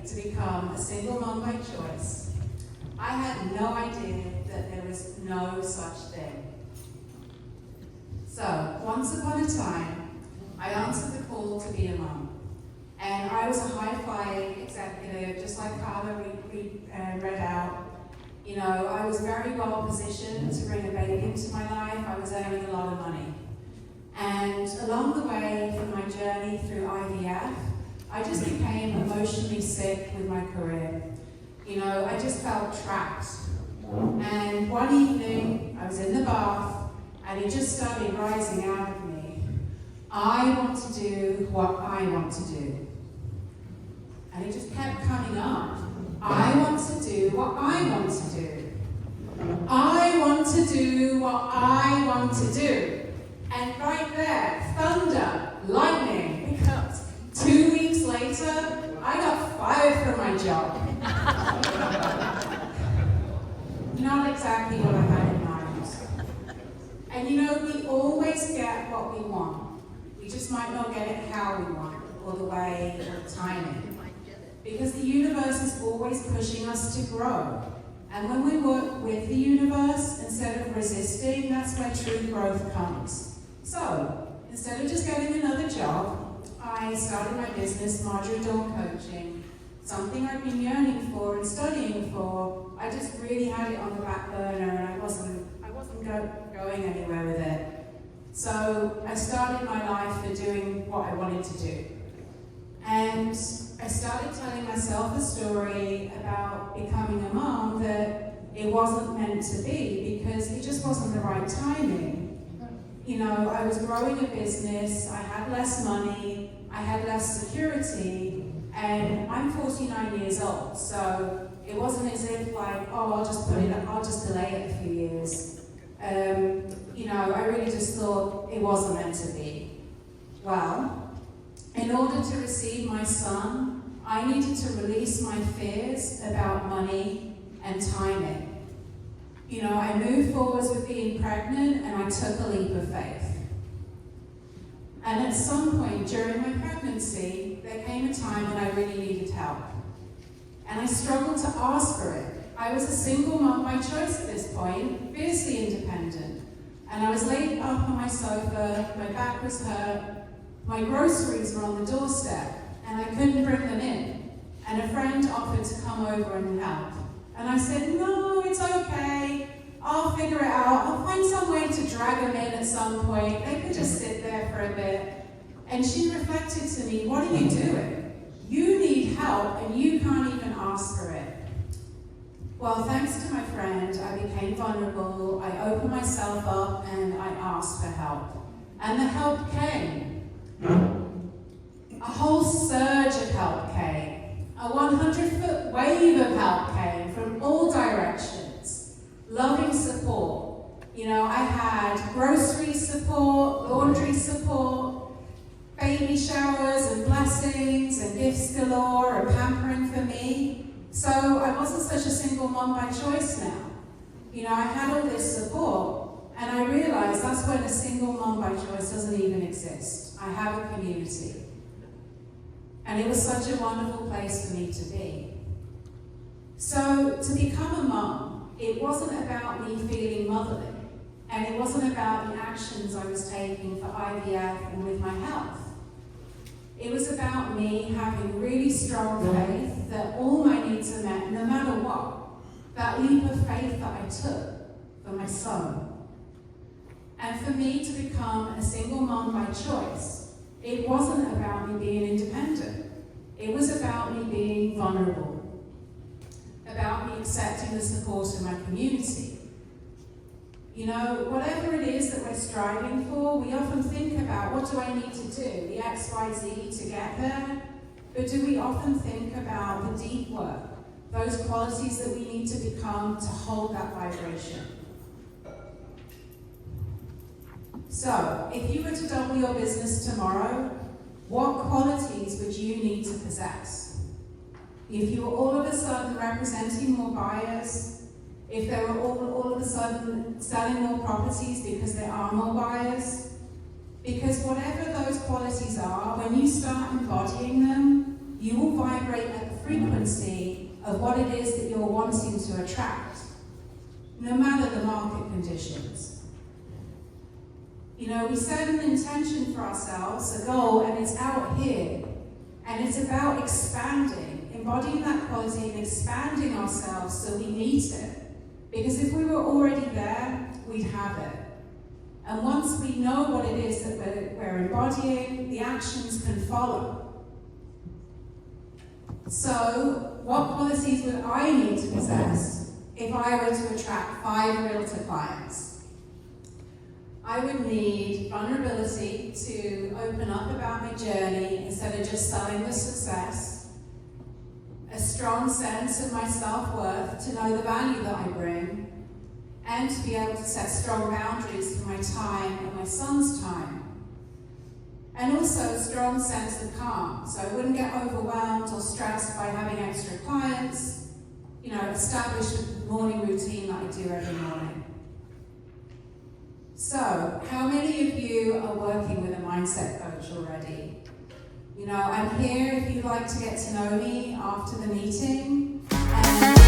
to become a single mom by choice, I had no idea that there was no such thing. So, once upon a time, I answered the call to be a mom. And I was a high-flying executive, just like Carla read out. You know, I was very well positioned to bring a baby into my life. I was earning a lot of money. And along the way, from my journey through IVF, I just became emotionally sick with my career. You know, I just felt trapped. And one evening, I was in the bath, and it just started rising out of me. I want to do what I want to do. And it just kept coming up. I want to do what I want to do. I want to do what I want to do. And right there, thunder, lightning, because 2 weeks later, I got fired from my job. Not exactly what I had in mind. And you know, we always get what we want. We just might not get it how we want, or the way, or the timing. Because the universe is always pushing us to grow. And when we work with the universe, instead of resisting, that's where true growth comes. So, instead of just getting another job, I started my business, Marjorie Coaching, something I'd been yearning for and studying for. I just really had it on the back burner, and I wasn't going anywhere with it. So I started my life for doing what I wanted to do. And I started telling myself a story about becoming a mom that it wasn't meant to be, because it just wasn't the right timing. You know, I was growing a business, I had less money, I had less security, and I'm 49 years old, so it wasn't as if like, oh, I'll just delay it a few years. You know, I really just thought it wasn't meant to be. Well, in order to receive my son, I needed to release my fears about money and timing. You know, I moved forwards with being pregnant, and I took a leap of faith. And at some point during my pregnancy, there came a time when I really needed help. And I struggled to ask for it. I was a single mom by choice at this point, fiercely independent. And I was laid up on my sofa, my back was hurt, my groceries were on the doorstep, and I couldn't bring them in. And a friend offered to come over and help. And I said, no, it's okay. I'll figure it out. I'll find some way to drag them in at some point. They could just sit there for a bit. And she reflected to me, what are you doing? You need help, and you can't even ask for it. Well, thanks to my friend, I became vulnerable. I opened myself up, and I asked for help. And the help came. A whole surge of help came. A 100-foot wave of help came from all directions. Loving support. You know, I had grocery support, laundry support, baby showers and blessings and gifts galore and pampering for me. So I wasn't such a single mom by choice now. You know, I had all this support, and I realized that's when a single mom by choice doesn't even exist. I have a community. And it was such a wonderful place for me to be. So to become a mom, it wasn't about me feeling motherly, and it wasn't about the actions I was taking for IVF and with my health. It was about me having really strong faith that all my needs are met, no matter what. That leap of faith that I took for my son. And for me to become a single mom by choice, it wasn't about me being independent. It was about me being vulnerable, about me accepting the support of my community. You know, whatever it is that we're striving for, we often think about, what do I need to do, the X, Y, Z to get there? But do we often think about the deep work, those qualities that we need to become to hold that vibration? So, if you were to double your business tomorrow, what qualities would you need to possess? If you were all of a sudden representing more buyers, if they were all of a sudden selling more properties because there are more buyers, because whatever those qualities are, when you start embodying them, you will vibrate at the frequency of what it is that you're wanting to attract, no matter the market conditions. You know, we set an intention for ourselves, a goal, and it's out here. And it's about expanding, embodying that quality and expanding ourselves so we meet it. Because if we were already there, we'd have it. And once we know what it is that we're embodying, the actions can follow. So, what qualities would I need to possess if I were to attract 5 realtor clients? I would need vulnerability to open up about my journey instead of just selling the success, a strong sense of my self-worth to know the value that I bring, and to be able to set strong boundaries for my time and my son's time. And also a strong sense of calm, so I wouldn't get overwhelmed or stressed by having extra clients, you know, establish a morning routine that I do every morning. So, how many of you are working with a mindset coach already? You know, I'm here if you'd like to get to know me after the meeting. And